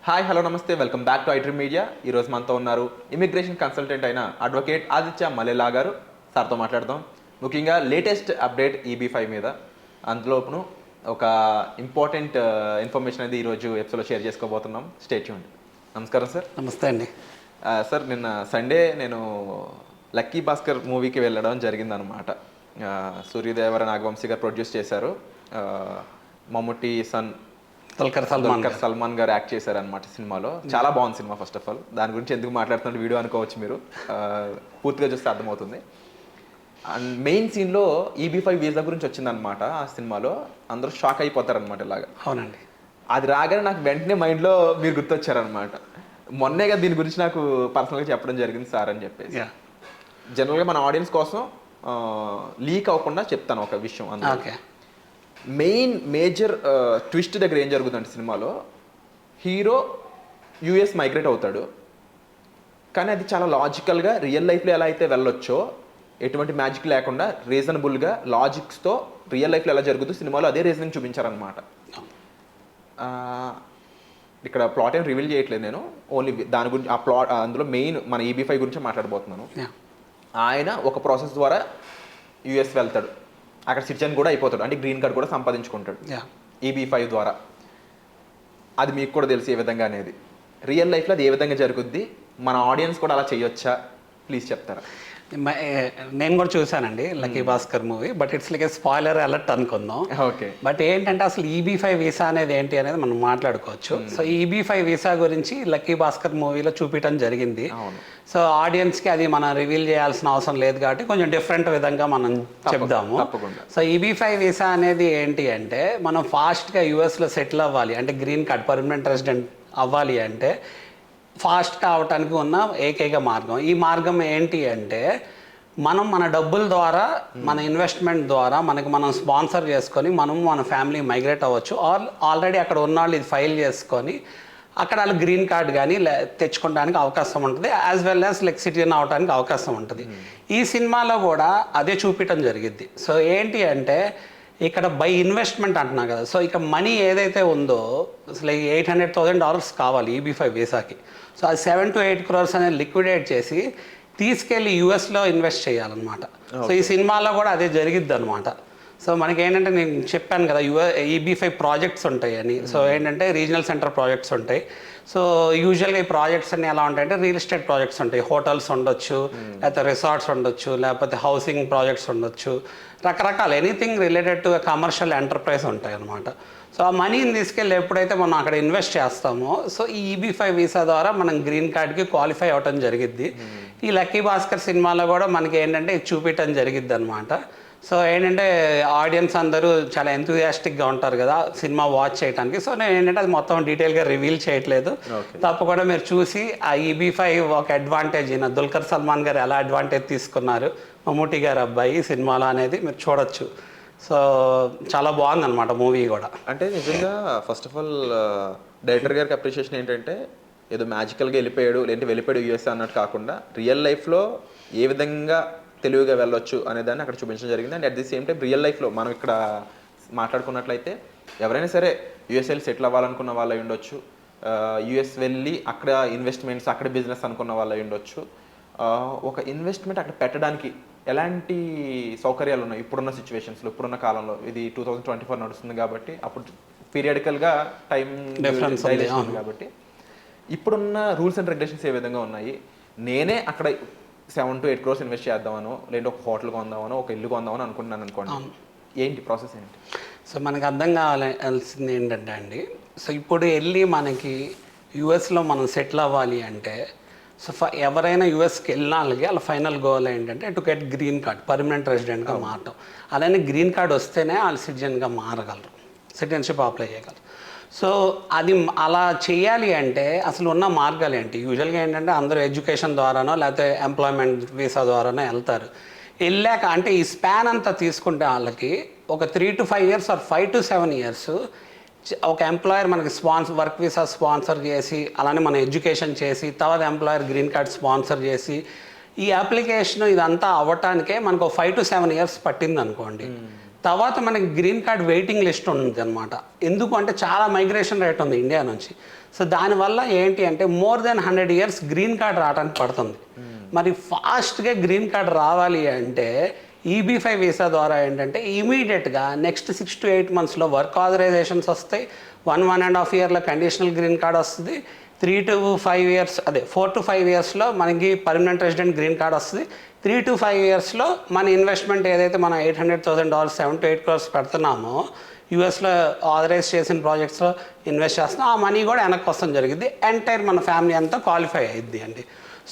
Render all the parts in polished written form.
Hi hello నమస్తే welcome back to iDream media. ఈరోజు మనతో ఉన్నారు ఇమిగ్రేషన్ కన్సల్టెంట్ అయిన అడ్వకేట్ ఆదిత్య మల్లెలా గారు. సార్తో మాట్లాడదాం. ముఖ్యంగా లేటెస్ట్ అప్డేట్ EB-5 మీద, అందులోపును ఒక ఇంపార్టెంట్ ఇన్ఫర్మేషన్ అనేది ఈరోజు ఎపిసోడ్లో షేర్ చేసుకోబోతున్నాం. Stay tuned. నమస్కారం సార్. నమస్తే అండి. సార్, నిన్న సండే నేను లక్కీ భాస్కర్ మూవీకి వెళ్ళడం జరిగిందనమాట. సూర్యదేవర నాగవంశీ గారు ప్రొడ్యూస్ చేశారు. మమ్ముట్టి సన్ దుల్కర్ సల్మాన్ గారు యాక్ట్ చేశారనమాట సినిమాలో. చాలా బాగుంది సినిమా. ఫస్ట్ ఆఫ్ ఆల్ దాని గురించి ఎందుకు మాట్లాడుతున్న వీడియో అనుకోవచ్చు మీరు, పూర్తిగా చూస్తే అర్థమవుతుంది. అండ్ మెయిన్ సీన్లో EB-5 వీసా గురించి వచ్చిందనమాట. ఆ సినిమాలో అందరూ షాక్ అయిపోతారనమాట ఇలాగా. అవునండి. అది రాగానే నాకు వెంటనే మైండ్లో మీరు గుర్తొచ్చారనమాట. మొన్నేగా దీని గురించి నాకు పర్సనల్గా చెప్పడం జరిగింది సార్ అని చెప్పేసి. జనరల్గా మన ఆడియన్స్ కోసం లీక్ అవ్వకుండా చెప్తాను ఒక విషయం. అందుకే మేజర్ ట్విస్ట్ దగ్గర ఏం జరుగుతుందంటే, సినిమాలో హీరో US మైగ్రేట్ అవుతాడు. కానీ అది చాలా లాజికల్గా రియల్ లైఫ్లో ఎలా అయితే వెళ్ళొచ్చో, ఎటువంటి మ్యాజిక్ లేకుండా రీజనబుల్గా లాజిక్స్తో రియల్ లైఫ్లో ఎలా జరుగుతుందో సినిమాలో అదే రీజనింగ్ చూపించారనమాట. ఇక్కడ ప్లాట్ ఏం రివీల్ చేయట్లేదు నేను, ఓన్లీ దాని గురించి, ఆ ప్లాట్ అందులో మెయిన్ మన EB-5 గురించి మాట్లాడబోతున్నాను. ఆయన ఒక ప్రాసెస్ ద్వారా US వెళ్తాడు, అక్కడ సిటిజన్ కూడా అయిపోతాడు, అంటే గ్రీన్ కార్డ్ కూడా సంపాదించుకుంటాడు EB-5 ద్వారా. అది మీకు కూడా తెలిసి ఏ విధంగా అనేది, రియల్ లైఫ్లో అది ఏ విధంగా జరుగుద్ది, మన ఆడియన్స్ కూడా అలా చేయొచ్చా, ప్లీజ్ చెప్తారా? నేను కూడా చూసానండి lucky Bhaskar movie, but it's like A spoiler alert అనుకుందాం. ఓకే. బట్ ఏంటంటే అసలు EB-5 వీసా అనేది ఏంటి అనేది మనం మాట్లాడుకోవచ్చు. సో EB-5 వీసా గురించి లక్కీ భాస్కర్ మూవీలో చూపించడం జరిగింది. సో ఆడియన్స్కి అది మనం రివీల్ చేయాల్సిన అవసరం లేదు కాబట్టి కొంచెం డిఫరెంట్ విధంగా మనం చెప్దాము. సో EB-5 వీసా అనేది ఏంటి అంటే, మనం ఫాస్ట్గా యూఎస్లో సెటిల్ అవ్వాలి అంటే, గ్రీన్ కార్డ్ పర్మనెంట్ రెసిడెంట్ అవ్వాలి అంటే ఫాస్ట్గా అవటానికి ఉన్న ఏకైక మార్గం. ఈ మార్గం ఏంటి అంటే, మనం మన డబ్బుల ద్వారా, మన ఇన్వెస్ట్మెంట్ ద్వారా మనం స్పాన్సర్ చేసుకొని మన ఫ్యామిలీ మైగ్రేట్ అవ్వచ్చు. ఆల్రెడీ అక్కడ ఉన్నవాళ్ళు ఇది ఫైల్ చేసుకొని అక్కడ వాళ్ళు గ్రీన్ కార్డ్ కానీ తెచ్చుకోవడానికి అవకాశం ఉంటుంది, as well as like citizen అవడానికి అవకాశం ఉంటుంది. ఈ సినిమాలో కూడా అదే చూపించడం జరిగింది. సో ఏంటి అంటే, ఇక్కడ బై ఇన్వెస్ట్మెంట్ అంటున్నా కదా, సో ఇక మనీ ఏదైతే ఉందో అసలు $800,000 కావాలి EB-5 వీసాకి. సో అది 7 to 8 crores అనేది లిక్విడేట్ చేసి తీసుకెళ్ళి యూఎస్లో ఇన్వెస్ట్ చేయాలన్నమాట. సో ఈ సినిమాలో కూడా అదే జరిగిద్ది అనమాట. సో మనకి ఏంటంటే, నేను చెప్పాను కదా EB-5 ప్రాజెక్ట్స్ ఉంటాయి అని. సో ఏంటంటే రీజనల్ సెంటర్ ప్రాజెక్ట్స్ ఉంటాయి. సో యూజువల్గా ఈ ప్రాజెక్ట్స్ అన్ని ఎలా ఉంటాయంటే, రియల్ ఎస్టేట్ ప్రాజెక్ట్స్ ఉంటాయి. హోటల్స్ ఉండొచ్చు, లేకపోతే రిసార్ట్స్ ఉండొచ్చు, లేకపోతే హౌసింగ్ ప్రాజెక్ట్స్ ఉండొచ్చు, రకరకాల anything related to commercial enterprise ఉంటాయి అనమాట. సో ఆ మనీని తీసుకెళ్ళి ఎప్పుడైతే మనం అక్కడ ఇన్వెస్ట్ చేస్తామో, సో ఈ EB-5 వీసా ద్వారా మనం గ్రీన్ కార్డ్కి క్వాలిఫై అవ్వటం జరిగిద్ది. ఈ లక్కీ భాస్కర్ సినిమాలో కూడా మనకి ఏంటంటే ఇది చూపించడం జరిగిద్ది అనమాట. సో ఏంటంటే ఆడియన్స్ అందరూ చాలా ఎంతూజియాస్టిక్గా ఉంటారు కదా సినిమా వాచ్ చేయడానికి. సో నేను ఏంటంటే అది మొత్తం డీటెయిల్గా రివీల్ చేయట్లేదు. తప్పకుండా మీరు చూసి ఆ EB-5 ఒక అడ్వాంటేజ్, దుల్కర్ సల్మాన్ గారు ఎలా అడ్వాంటేజ్ తీసుకున్నారు మమ్ముట్టి గారు అబ్బాయి సినిమాలో అనేది మీరు చూడొచ్చు. సో చాలా బాగుందన్నమాట మూవీ కూడా. అంటే నిజంగా ఫస్ట్ ఆఫ్ ఆల్ డైరెక్టర్ గారికి అప్రిషియేషన్ ఏంటంటే, ఏదో మ్యాజికల్గా వెళ్ళిపోయాడు US అన్నట్టు కాకుండా, రియల్ లైఫ్లో ఏ విధంగా తెలివిగా వెళ్ళొచ్చు అనే దాన్ని అక్కడ చూపించడం జరిగింది. And at the same time real లైఫ్లో మనం ఇక్కడ మాట్లాడుకున్నట్లయితే, ఎవరైనా సరే US వెళ్ళి సెటిల్ అవ్వాలనుకున్న వాళ్ళు అయి ఉండొచ్చు, US వెళ్ళి అక్కడ ఇన్వెస్ట్మెంట్స్, అక్కడ బిజినెస్ అనుకున్న వాళ్ళు అయి ఉండొచ్చు. ఒక ఇన్వెస్ట్మెంట్ అక్కడ పెట్టడానికి ఎలాంటి సౌకర్యాలు ఉన్నాయి ఇప్పుడున్న సిచ్యువేషన్స్లో, ఇప్పుడున్న కాలంలో. ఇది 2024 నడుస్తుంది కాబట్టి అప్పుడు పీరియాడికల్గా టైం డిఫరెన్స్ ఉంది కాబట్టి, ఇప్పుడున్న రూల్స్ అండ్ రెగ్యులేషన్స్ ఏ విధంగా ఉన్నాయి, నేనే అక్కడ 7 to 8 crores ఇన్వెస్ట్ చేద్దామనో, లేదంటే ఒక హోటల్ కొందామనో, ఒక ఇల్లు కొందామని అనుకుంటున్నాను అనుకోండి, ఏంటి ప్రాసెస్ ఏంటి? సో మనకు అర్థం కావాల్సింది ఏంటంటే అండి, సో ఇప్పుడు వెళ్ళి మనకి యూఎస్లో మనం సెటిల్ అవ్వాలి అంటే, సో ఎవరైనా యూఎస్కి వెళ్ళిన వాళ్ళకి వాళ్ళ ఫైనల్ గోల్ ఏంటంటే to get green card, permanent రెసిడెంట్గా మారటం. అలానే గ్రీన్ కార్డ్ వస్తేనే వాళ్ళు సిటిజన్గా మారగలరు, సిటిజన్షిప్ అప్లై చేయగలరు. సో అది అలా చేయాలి అంటే అసలు ఉన్న మార్గాలు ఏంటి? యూజువల్గా ఏంటంటే అందరూ ఎడ్యుకేషన్ ద్వారానో లేకపోతే ఎంప్లాయ్మెంట్ వీసా ద్వారానో వెళ్తారు. వెళ్ళాక అంటే ఈ స్పాన్ అంతా తీసుకుంటే వాళ్ళకి ఒక 3 to 5 years or 5 to 7 years ఒక ఎంప్లాయర్ మనకి వర్క్ వీసా స్పాన్సర్ చేసి, అలానే మన ఎడ్యుకేషన్ చేసి, తర్వాత ఎంప్లాయర్ గ్రీన్ కార్డ్ స్పాన్సర్ చేసి, ఈ అప్లికేషన్ ఇదంతా అవ్వటానికే మనకు 5 to 7 years పట్టింది అనుకోండి. తర్వాత మనకి గ్రీన్ కార్డ్ వెయిటింగ్ లిస్ట్ ఉంది అనమాట. ఎందుకు అంటే చాలా మైగ్రేషన్ రేట్ ఉంది ఇండియా నుంచి. సో దానివల్ల ఏంటి అంటే more than 100 years green card రావడానికి పడుతుంది. మరి ఫాస్ట్గా గ్రీన్ కార్డ్ రావాలి అంటే EB5 వీసా ద్వారా ఏంటంటే ఇమీడియట్గా నెక్స్ట్ 6 to 8 monthsలో వర్క్ ఆథరైజేషన్స్ వస్తాయి. 1.5 yearలో కండిషనల్ గ్రీన్ కార్డ్ వస్తుంది. 3 to 5 years 4 to 5 yearsలో మనకి పర్మనెంట్ రెసిడెంట్ గ్రీన్ కార్డ్ వస్తుంది. 3 to 5 yearsలో మన ఇన్వెస్ట్మెంట్ ఏదైతే మనం $800,000 7 to 8 crores పెడుతున్నామో యూఎస్లో ఆథరైజ్ చేసిన ప్రాజెక్ట్స్లో ఇన్వెస్ట్ చేస్తున్నాం, ఆ మనీ కూడా వెనక్కి వస్తాం జరిగింది. ఎంటైర్ మన ఫ్యామిలీ అంతా క్వాలిఫై అయ్యిద్ది అండి.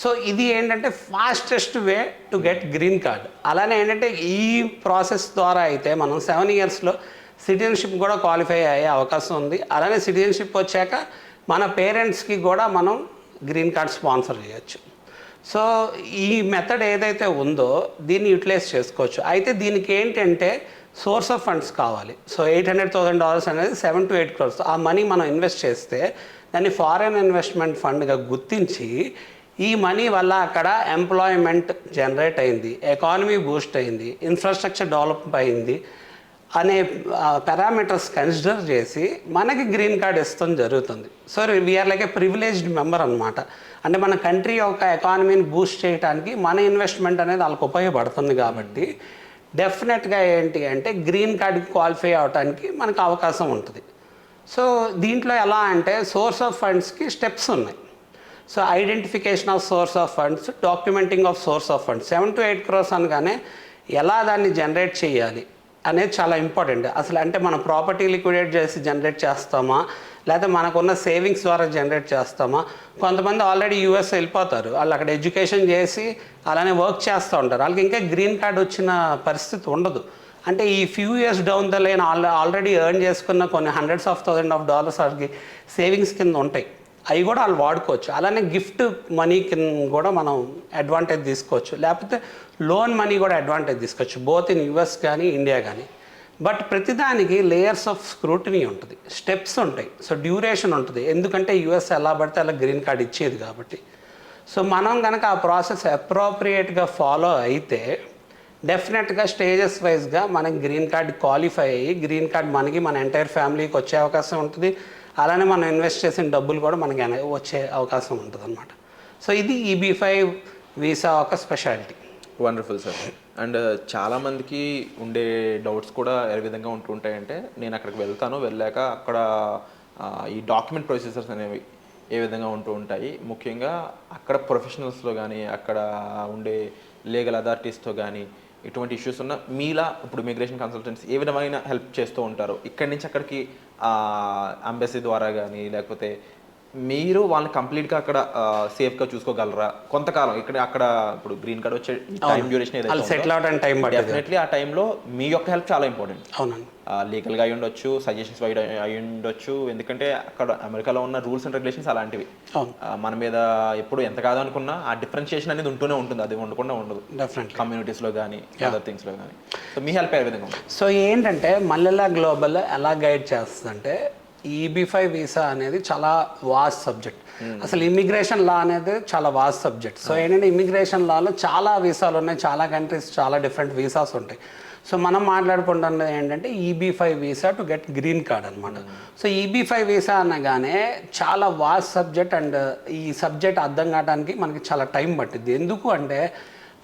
సో ఇది ఏంటంటే fastest way to get green card. అలానే ఏంటంటే ఈ ప్రాసెస్ ద్వారా అయితే మనం 7 yearsలో సిటిజన్షిప్ కూడా క్వాలిఫై అయ్యే అవకాశం ఉంది. అలానే సిటిజన్షిప్ వచ్చాక మన పేరెంట్స్కి కూడా మనం గ్రీన్ కార్డ్ స్పాన్సర్ చేయొచ్చు. సో ఈ మెథడ్ ఏదైతే ఉందో దీన్ని యూటిలైజ్ చేసుకోవచ్చు. అయితే దీనికి ఏంటంటే సోర్స్ ఆఫ్ ఫండ్స్ కావాలి. సో $800,000 అనేది 7 to 8 crores. ఆ మనీ మనం ఇన్వెస్ట్ చేస్తే దాన్ని ఫారెన్ ఇన్వెస్ట్మెంట్ ఫండ్గా గుర్తించి ఈ మనీ వల్ల అక్కడ ఎంప్లాయ్మెంట్ జనరేట్ అయింది, ఎకానమీ బూస్ట్ అయింది, ఇన్ఫ్రాస్ట్రక్చర్ డెవలప్ అయింది అనే పారామీటర్స్ కన్సిడర్ చేసి మనకి గ్రీన్ కార్డ్ ఇస్తాం జరుగుతుంది. So we are like a privileged member అనమాట. అంటే మన కంట్రీ యొక్క ఎకానమీని బూస్ట్ చేయడానికి మన ఇన్వెస్ట్మెంట్ అనేది వాళ్ళకి ఉపయోగపడుతుంది. కాబట్టి డెఫినెట్గా ఏంటి అంటే గ్రీన్ కార్డ్కి క్వాలిఫై అవడానికి మనకు అవకాశం ఉంటుంది. సో దీంట్లో ఎలా అంటే సోర్స్ ఆఫ్ ఫండ్స్కి స్టెప్స్ ఉన్నాయి. So identification of swords of funds, documenting of swords of funds. 7 to 8 crores అనగానే ఎలా దాన్ని జనరేట్ చేయాలి అనేది చాలా ఇంపార్టెంట్. అసలు అంటే మన ప్రాపర్టీ లిక్విడేట్ చేసి జనరేట్ చేస్తామా, లేకపోతే మనకున్న సేవింగ్స్ ద్వారా జనరేట్ చేస్తామా? కొంతమంది ఆల్రెడీ యూఎస్ వెళ్ళిపోతారు, వాళ్ళు అక్కడ ఎడ్యుకేషన్ చేసి అలానే వర్క్ చేస్తూ ఉంటారు, వాళ్ళకి ఇంకా గ్రీన్ కార్డ్ వచ్చిన పరిస్థితి ఉండదు. అంటే ఈ few years down the line already earn చేసుకున్న కొన్ని $hundreds of thousands వాళ్ళకి సేవింగ్స్ కింద ఉంటాయి, అవి కూడా వాళ్ళు వాడుకోవచ్చు. అలానే గిఫ్ట్ మనీ కింద కూడా మనం అడ్వాంటేజ్ తీసుకోవచ్చు, లేకపోతే లోన్ మనీ కూడా అడ్వాంటేజ్ తీసుకోవచ్చు, బోత్ ఇన్ యూఎస్ కానీ ఇండియా కానీ. బట్ ప్రతిదానికి లేయర్స్ ఆఫ్ స్క్రూటినీ ఉంటుంది, స్టెప్స్ ఉంటాయి, సో డ్యూరేషన్ ఉంటుంది. ఎందుకంటే యూఎస్ ఎలా పడితే అలా గ్రీన్ కార్డ్ ఇచ్చేది కాబట్టి. సో మనం కనుక ఆ ప్రాసెస్ అప్రోప్రియేట్గా ఫాలో అయితే డెఫినెట్గా స్టేజెస్ వైజ్గా మనకి గ్రీన్ కార్డ్ క్వాలిఫై అయ్యి గ్రీన్ కార్డ్ మనకి మన ఎంటైర్ ఫ్యామిలీకి వచ్చే అవకాశం ఉంటుంది. అలానే మనం ఇన్వెస్ట్ చేసిన డబ్బులు కూడా మనకి వచ్చే అవకాశం ఉంటుంది అనమాట. సో ఇది EB5 వీసా ఒక స్పెషాలిటీ. Wonderful sir. అండ్ చాలామందికి ఉండే డౌట్స్ కూడా ఏ విధంగా ఉంటుంటాయంటే, నేను అక్కడికి వెళ్తాను, వెళ్ళాక అక్కడ ఈ డాక్యుమెంట్ ప్రొసీజర్స్ అనేవి ఏ విధంగా ఉంటూ ఉంటాయి, ముఖ్యంగా అక్కడ ప్రొఫెషనల్స్లో కానీ అక్కడ ఉండే లీగల్ అథారిటీస్తో కానీ ఇటువంటి ఇష్యూస్ ఉన్న మీలా ఇప్పుడు ఇమిగ్రేషన్ కన్సల్టెంట్స్ ఏ విధమైన హెల్ప్ చేస్తూ ఉంటారు? ఇక్కడి నుంచి అక్కడికి అంబెసీ ద్వారా కానీ లేకపోతే మీరు వాళ్ళని కంప్లీట్గా అక్కడ సేఫ్గా చూసుకోగలరా? కొంతకాలం ఇక్కడ అక్కడ ఇప్పుడు గ్రీన్ కార్డ్ వచ్చే టైం డ్యూరేషన్ ఏదైతే సెటిల్ అవడానికి టైం డెఫినెట్లీ ఆ టైంలో మీ యొక్క హెల్ప్ చాలా ఇంపార్టెంట్. అవునండి, లీగల్గా అయి ఉండొచ్చు, సజెషన్స్ అయి ఉండొచ్చు, ఎందుకంటే అక్కడ అమెరికాలో ఉన్న రూల్స్ అండ్ రెగ్యులేషన్స్ అలాంటివి. మన మీద ఎప్పుడు ఎంత కాదనుకున్నా ఆ డిఫరెన్షియేషన్ అనేది ఉంటూనే ఉంటుంది, అది ఉండకుండా ఉండదు కమ్యూనిటీస్లో కానీ అదర్ థింగ్స్లో కానీ. సో మీ హెల్ప్ ఏ విధంగా ఉంటుంది? సో ఏంటంటే మల్లెలా గ్లోబల్ ఎలా గైడ్ చేస్తుందంటే EB5 వీసా అనేది చాలా వాస్ట్ సబ్జెక్ట్. అసలు ఇమిగ్రేషన్ లా అనేది చాలా వాస్ట్ సబ్జెక్ట్. సో ఏంటంటే ఇమిగ్రేషన్ లాలో చాలా వీసాలు ఉన్నాయి, చాలా కంట్రీస్ చాలా డిఫరెంట్ వీసాస్ ఉంటాయి. సో మనం మాట్లాడుకుంటున్నది ఏంటంటే EB5 visa to get green card అనమాట. సో EB5 వీసా అనగానే చాలా వాస్ట్ సబ్జెక్ట్. అండ్ ఈ సబ్జెక్ట్ అర్థం కావడానికి మనకి చాలా టైం పట్టింది. ఎందుకు అంటే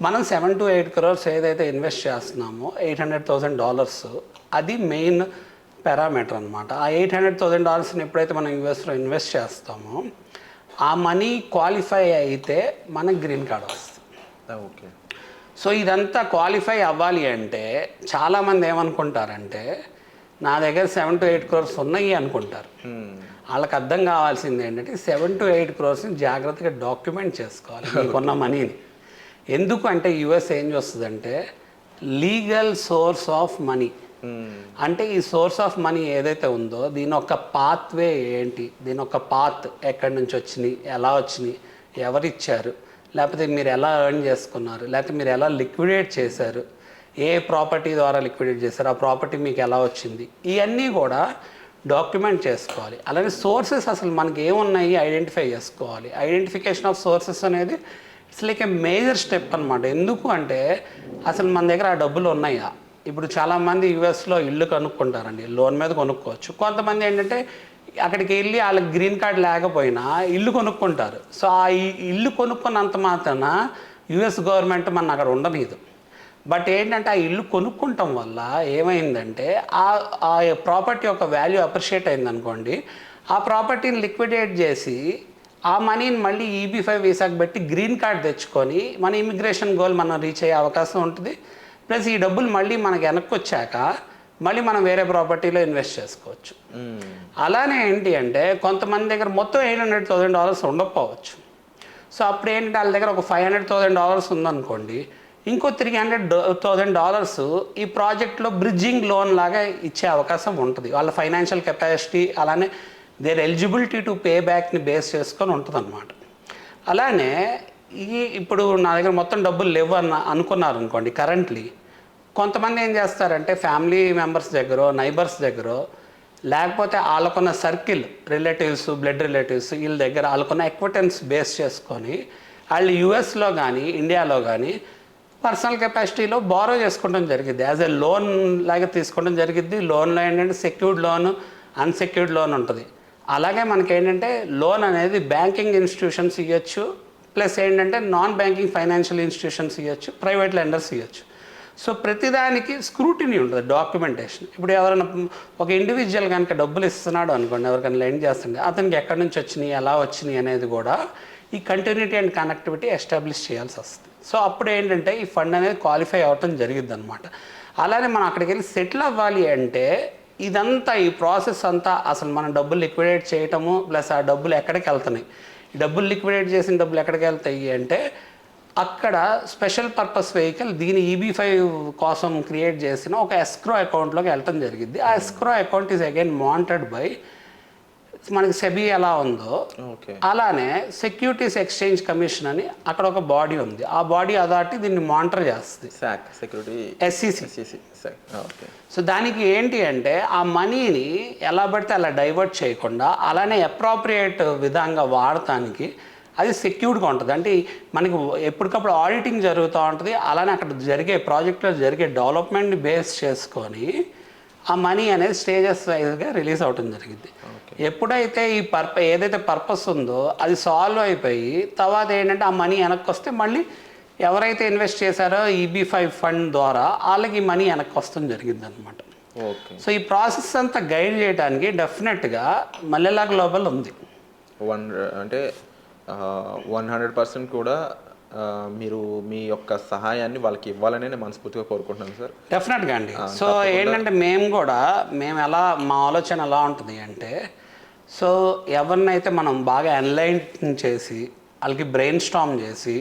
మనం 7 to 8 crores ఏదైతే ఇన్వెస్ట్ చేస్తున్నామో $800,000 అది మెయిన్ పారామీటర్ అనమాట. ఆ $800,000 ఎప్పుడైతే మనం యూఎస్లో ఇన్వెస్ట్ చేస్తామో ఆ మనీ క్వాలిఫై అయితే మనకు గ్రీన్ కార్డ్ వస్తుంది. ఓకే. సో ఇదంతా క్వాలిఫై అవ్వాలి అంటే చాలామంది ఏమనుకుంటారంటే నా దగ్గర 7 to 8 crores ఉన్నాయి అనుకుంటారు. వాళ్ళకి అర్థం కావాల్సింది ఏంటంటే 7 to 8 crores జాగ్రత్తగా డాక్యుమెంట్ చేసుకోవాలి మీకున్న మనీని. ఎందుకు అంటే యూఎస్ ఏం చేస్తుందంటే లీగల్ సోర్స్ ఆఫ్ మనీ, అంటే ఈ సోర్స్ ఆఫ్ మనీ ఏదైతే ఉందో దీని ఒక పాత్వే ఏంటి, దీని ఒక పాత్ ఎక్కడి నుంచి వచ్చినాయి, ఎలా వచ్చినాయి, ఎవరిచ్చారు, లేకపోతే మీరు ఎలా ఎర్న్ చేసుకున్నారు, లేకపోతే మీరు ఎలా లిక్విడేట్ చేశారు, ఏ ప్రాపర్టీ ద్వారా లిక్విడేట్ చేశారు, ఆ ప్రాపర్టీ మీకు ఎలా వచ్చింది, ఇవన్నీ కూడా డాక్యుమెంట్ చేసుకోవాలి. అలాగే సోర్సెస్ అసలు మనకి ఏమున్నాయి ఐడెంటిఫై చేసుకోవాలి. ఐడెంటిఫికేషన్ ఆఫ్ సోర్సెస్ అనేది it's like a major step అనమాట. ఎందుకు అంటే అసలు మన దగ్గర ఆ డబ్బులు ఉన్నాయా, ఇప్పుడు చాలామంది యూఎస్లో ఇల్లు కొనుక్కుంటారండి, లోన్ మీద కొనుక్కోవచ్చు. కొంతమంది ఏంటంటే అక్కడికి వెళ్ళి వాళ్ళకి గ్రీన్ కార్డ్ లేకపోయినా ఇల్లు కొనుక్కుంటారు. సో ఆ ఇల్లు కొనుక్కున్నంత మాత్రాన యుఎస్ గవర్నమెంట్ మన అక్కడ ఉండనీదు. బట్ ఏంటంటే ఆ ఇల్లు కొనుక్కుంటాం వల్ల ఏమైందంటే ఆ ప్రాపర్టీ యొక్క వాల్యూ అప్రిషియేట్ అయిందనుకోండి, ఆ ప్రాపర్టీని లిక్విడేట్ చేసి ఆ మనీని మళ్ళీ EB5 వీసాకి పెట్టి గ్రీన్ కార్డ్ తెచ్చుకొని మన ఇమిగ్రేషన్ గోల్ మనం రీచ్ అయ్యే అవకాశం ఉంటుంది. ప్లస్ ఈ డబ్బులు మళ్ళీ మనకు వెనక్కి వచ్చాక మళ్ళీ మనం వేరే ప్రాపర్టీలో ఇన్వెస్ట్ చేసుకోవచ్చు. అలానే ఏంటి అంటే కొంతమంది దగ్గర మొత్తం $800,000 ఉండకపోవచ్చు. సో అప్పుడు ఏంటంటే వాళ్ళ దగ్గర ఒక $500,000 ఉందనుకోండి, ఇంకో $300,000 ఈ ప్రాజెక్ట్లో బ్రిడ్జింగ్ లోన్ లాగా ఇచ్చే అవకాశం ఉంటుంది. వాళ్ళ ఫైనాన్షియల్ కెపాసిటీ అలానే దేర్ ఎలిజిబిలిటీ టు పే బ్యాక్ని బేస్ చేసుకొని ఉంటుంది అన్నమాట. అలానే ఇప్పుడు నా దగ్గర మొత్తం డబ్బులు లేవు అనుకున్నారు అనుకోండి, కరెంట్లీ కొంతమంది ఏం చేస్తారంటే ఫ్యామిలీ మెంబర్స్ దగ్గర, నైబర్స్ దగ్గర, లేకపోతే వాళ్ళకున్న సర్కిల్ రిలేటివ్స్, బ్లడ్ రిలేటివ్స్ వీళ్ళ దగ్గర వాళ్ళకున్న ఎక్విటెన్స్ బేస్ చేసుకొని వాళ్ళు యుఎస్లో కానీ ఇండియాలో కానీ పర్సనల్ కెపాసిటీలో బారో చేసుకోవడం జరిగింది. యాజ్ ఎ లోన్ లాగా తీసుకోవడం జరిగింది. లోన్లో ఏంటంటే సెక్యూర్డ్ లోన్, అన్సెక్యూర్డ్ లోన్ ఉంటుంది. అలాగే మనకేంటంటే లోన్ అనేది బ్యాంకింగ్ ఇన్స్టిట్యూషన్స్ ఇవ్వచ్చు, ప్లస్ ఏంటంటే నాన్ బ్యాంకింగ్ ఫైనాన్షియల్ ఇన్స్టిట్యూషన్స్ ఇవ్వచ్చు, ప్రైవేట్ లెండర్స్ ఇవ్వచ్చు. సో ప్రతిదానికి స్క్రూటినీ ఉంటుంది, డాక్యుమెంటేషన్. ఇప్పుడు ఎవరైనా ఒక ఇండివిజువల్ కనుక డబ్బులు ఇస్తున్నాడు అనుకోండి, ఎవరికైనా లెండ్ చేస్తుంటే అతనికి ఎక్కడి నుంచి వచ్చినాయి, ఎలా వచ్చినాయి అనేది కూడా ఈ కంటిన్యూటీ అండ్ కనెక్టివిటీ ఎస్టాబ్లిష్ చేయాల్సి వస్తుంది. సో అప్పుడు ఏంటంటే ఈ ఫండ్ అనేది క్వాలిఫై అవ్వటం జరిగిద్ది అనమాట. అలానే మనం అక్కడికి వెళ్ళి సెటిల్ అవ్వాలి అంటే ఇదంతా ఈ ప్రాసెస్ అంతా అసలు మనం డబ్బులు లిక్విడేట్ చేయటము, ప్లస్ ఆ డబ్బులు ఎక్కడికి వెళ్తున్నాయి, ఈ డబ్బులు లిక్విడేట్ చేసిన డబ్బులు ఎక్కడికి వెళ్తాయి అంటే అక్కడ స్పెషల్ పర్పస్ వెహికల్ దీని EB5 కోసం క్రియేట్ చేసిన ఒక ఎస్క్రో అకౌంట్లోకి వెళ్ళటం జరిగింది. ఆ escrow account is again monitored by మనకి సెబీ ఎలా ఉందో అలానే సెక్యూరిటీస్ ఎక్స్చేంజ్ కమిషన్ అని అక్కడ ఒక బాడీ ఉంది. ఆ బాడీ అథారిటీ దీన్ని మానిటర్ చేస్తుంది, SEC. సో దానికి ఏంటి అంటే ఆ మనీని ఎలా పడితే అలా డైవర్ట్ చేయకుండా అలానే అప్రోప్రియేట్ విధంగా వాడటానికి అది సెక్యూర్డ్గా ఉంటుంది. అంటే మనకి ఎప్పటికప్పుడు ఆడిటింగ్ జరుగుతూ ఉంటుంది. అలానే అక్కడ జరిగే ప్రాజెక్ట్లో జరిగే డెవలప్మెంట్ని బేస్ చేసుకొని ఆ మనీ అనేది స్టేజెస్ వైజ్గా రిలీజ్ అవడం జరిగింది. ఎప్పుడైతే ఈ ఏదైతే పర్పస్ ఉందో అది సాల్వ్ అయిపోయి తర్వాత ఏంటంటే ఆ మనీ వెనక్కి వస్తే మళ్ళీ ఎవరైతే ఇన్వెస్ట్ చేశారో EB5 ఫండ్ ద్వారా వాళ్ళకి ఈ మనీ వెనక్కి వస్తుంది జరిగింది అనమాట. సో ఈ ప్రాసెస్ అంతా గైడ్ చేయడానికి డెఫినెట్గా మల్లెలా గ్లోబల్ ఉంది. అంటే 100% కూడా మీరు మీ యొక్క సహాయాన్ని వాళ్ళకి ఇవ్వాలని నేను మనస్ఫూర్తిగా కోరుకుంటున్నాను సార్. డెఫినెట్గా అండి. సో ఏంటంటే మేము ఎలా మా ఆలోచన ఎలా ఉంటుంది అంటే, సో ఎవరినైతే మనం బాగా ఎన్లైన్ చేసి వాళ్ళకి బ్రెయిన్ స్టార్మ్ చేసి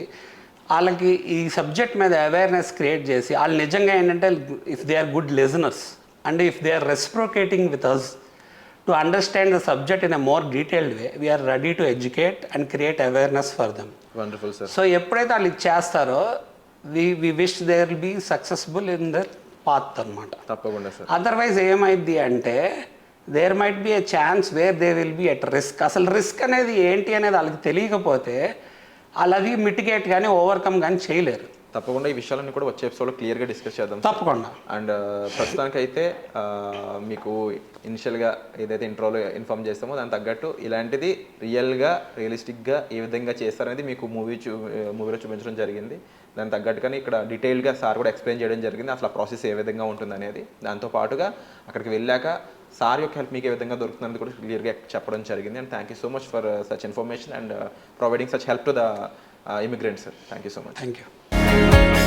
వాళ్ళకి ఈ సబ్జెక్ట్ మీద అవేర్నెస్ క్రియేట్ చేసి వాళ్ళు నిజంగా ఏంటంటే if they are good listeners and if they are reciprocating with us to understand the subject in a more detailed way, we are ready to educate and create awareness for them. Wonderful, sir. So ఎప్పుడైతే వాళ్ళు చేస్తారో we wish they will be successful in their path అన్నమాట. తప్పకుండా sir. Otherwise ఏమైంది అంటే there might be a chance where they will be at risk. అసలు risk అనేది ఏంటి అనేది వాళ్ళకి తెలియకపోతే వాళ్ళు అది మిటిగేట్ కానీ ఓవర్కమ్ కానీ చేయలేరు. తప్పకుండా ఈ విషయాలన్నీ కూడా వచ్చే ఎపిసోడ్లో క్లియర్గా డిస్కస్ చేద్దాం తప్పకుండా. అండ్ ప్రస్తుతానికైతే మీకు ఇనిషియల్గా ఏదైతే ఇంట్రోలో ఇన్ఫార్మ్ చేస్తామో దానికి తగ్గట్టు ఇలాంటిది రియలిస్టిక్గా ఏ విధంగా చేస్తారనేది మీకు మూవీలో చూపించడం జరిగింది. దానికి తగ్గట్టుగానే ఇక్కడ డీటెయిల్గా సార్ కూడా ఎక్స్ప్లెయిన్ చేయడం జరిగింది అసలు ఆ ప్రాసెస్ ఏ విధంగా ఉంటుంది అనేది. దాంతోపాటుగా అక్కడికి వెళ్ళాక సార్ యొక్క హెల్ప్ మీకు ఏ విధంగా దొరుకుతుందని కూడా క్లియర్గా చెప్పడం జరిగింది. And thank you so much for such information and providing such help to the immigrants, sir. Thank you so much. Thank you.